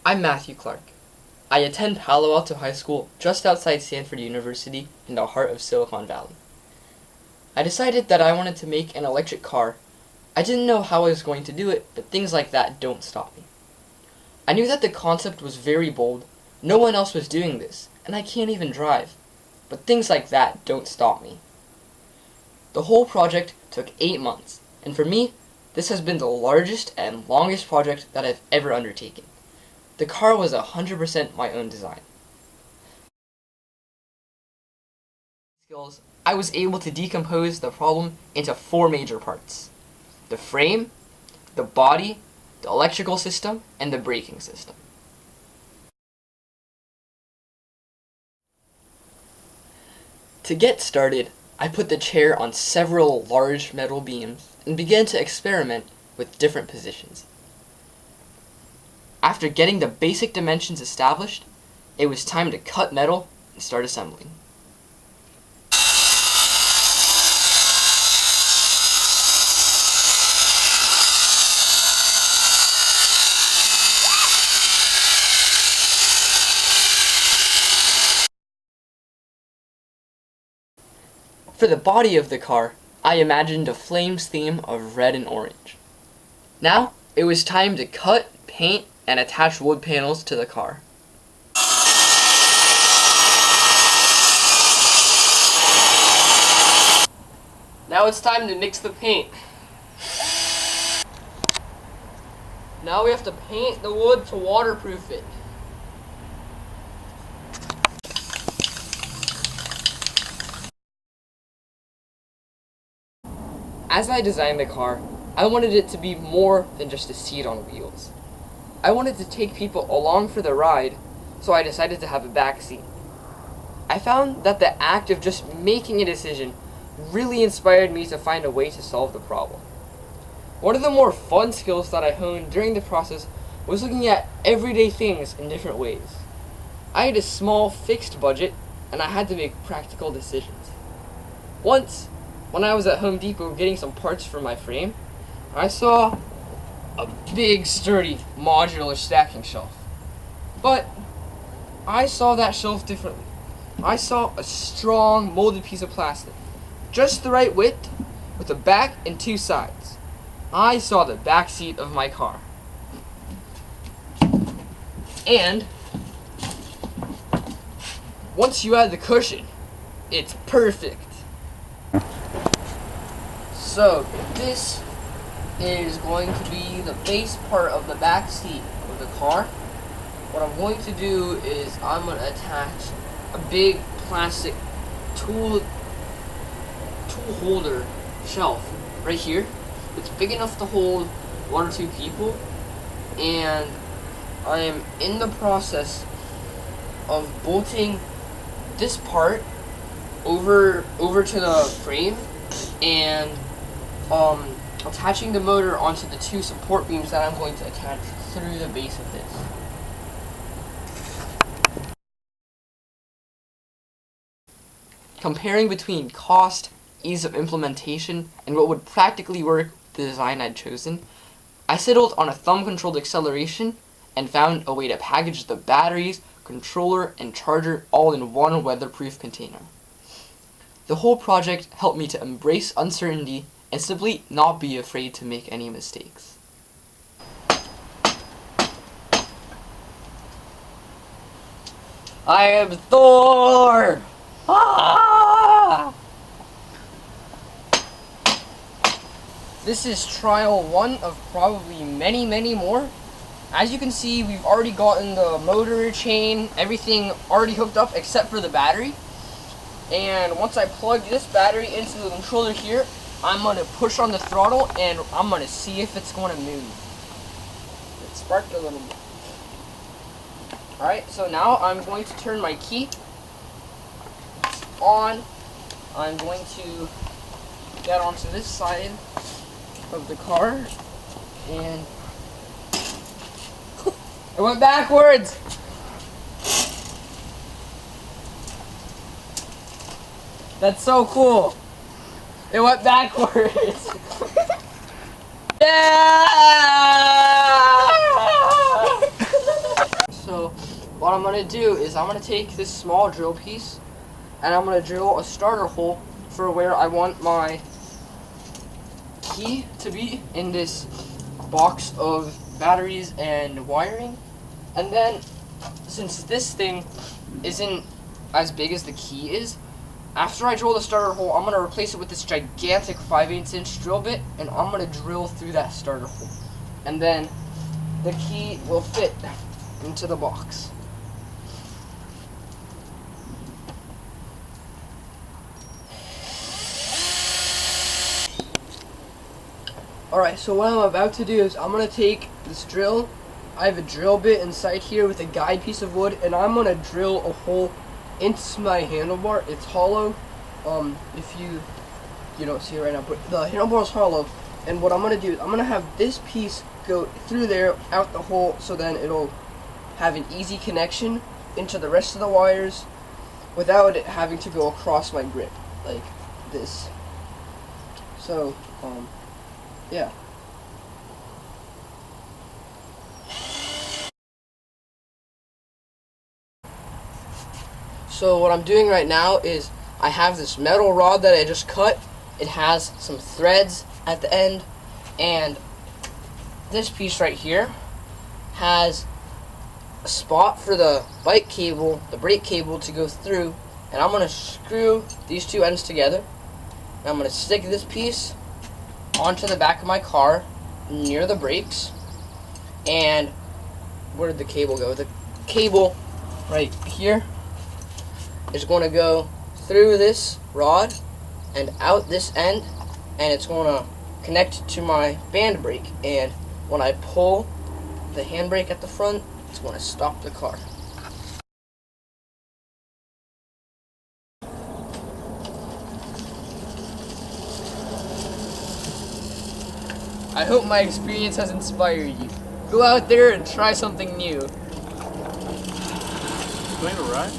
I'm Matthew Clark. I attend Palo Alto High School just outside Stanford University in the heart of Silicon Valley. I decided that I wanted to make an electric car. I didn't know how I was going to do it, but things like that don't stop me. I knew that the concept was very bold, no one else was doing this, and I can't even drive. But things like that don't stop me. The whole project took 8 months, and for me, this has been the largest and longest project that I've ever undertaken. The car was 100% my own design. I was able to decompose the problem into 4 major parts: the frame, the body, the electrical system, and the braking system. To get started, I put the chair on several large metal beams and began to experiment with different positions. After getting the basic dimensions established, it was time to cut metal and start assembling. For the body of the car, I imagined a Flames theme of red and orange. Now, it was time to cut, paint, and attach wood panels to the car. Now it's time to mix the paint. Now we have to paint the wood to waterproof it. As I designed the car, I wanted it to be more than just a seat on wheels. I wanted to take people along for the ride, so I decided to have a back seat. I found that the act of just making a decision really inspired me to find a way to solve the problem. One of the more fun skills that I honed during the process was looking at everyday things in different ways. I had a small fixed budget, and I had to make practical decisions. Once, when I was at Home Depot getting some parts for my frame, I saw a big, sturdy, modular stacking shelf. But I saw that shelf differently. I saw a strong, molded piece of plastic, just the right width, with a back and 2 sides. I saw the back seat of my car. And once you add the cushion, it's perfect. So this is going to be the base part of the back seat of the car. What I'm going to do is I'm going to attach a big plastic tool holder shelf right here. It's big enough to hold 1 or 2 people, and I am in the process of bolting this part over to the frame and attaching the motor onto the 2 support beams that I'm going to attach through the base of this. Comparing between cost, ease of implementation, and what would practically work with the design I'd chosen, I settled on a thumb-controlled acceleration and found a way to package the batteries, controller, and charger all in one weatherproof container. The whole project helped me to embrace uncertainty and simply not be afraid to make any mistakes. I am Thor! Ah! This is trial 1 of probably many more. As you can see, we've already gotten the motor, chain, everything already hooked up except for the battery. And once I plug this battery into the controller here, I'm going to push on the throttle and I'm going to see if it's going to move. It sparked a little bit. Alright, so now I'm going to turn my key on. I'm going to get onto this side of the car and it went backwards! That's so cool! It went backwards! Yeah! what I'm gonna do is I'm gonna take this small drill piece and I'm gonna drill a starter hole for where I want my key to be in this box of batteries and wiring. And then, since this thing isn't as big as the key is, after I drill the starter hole, I'm gonna replace it with this gigantic 5/8 inch drill bit, and I'm gonna drill through that starter hole. And then the key will fit into the box. Alright, so what I'm about to do is I'm going to take this drill. I have a drill bit inside here with a guide piece of wood, and I'm going to drill a hole into my handlebar. It's hollow. If you don't see it right now, but the handlebar is hollow. And what I'm going to do is I'm going to have this piece go through there, out the hole, so then it'll have an easy connection into the rest of the wires without it having to go across my grip like this. So, yeah. So what I'm doing right now is I have this metal rod that I just cut. It has some threads at the end, and this piece right here has a spot for the bike cable, the brake cable to go through, and I'm going to screw these two ends together. And I'm going to stick this piece onto the back of my car near the brakes. And where did the cable go? The cable right here is going to go through this rod and out this end, and it's going to connect to my band brake, and when I pull the handbrake at the front, it's going to stop the car. I hope my experience has inspired you. Go out there and try something new. Going alright?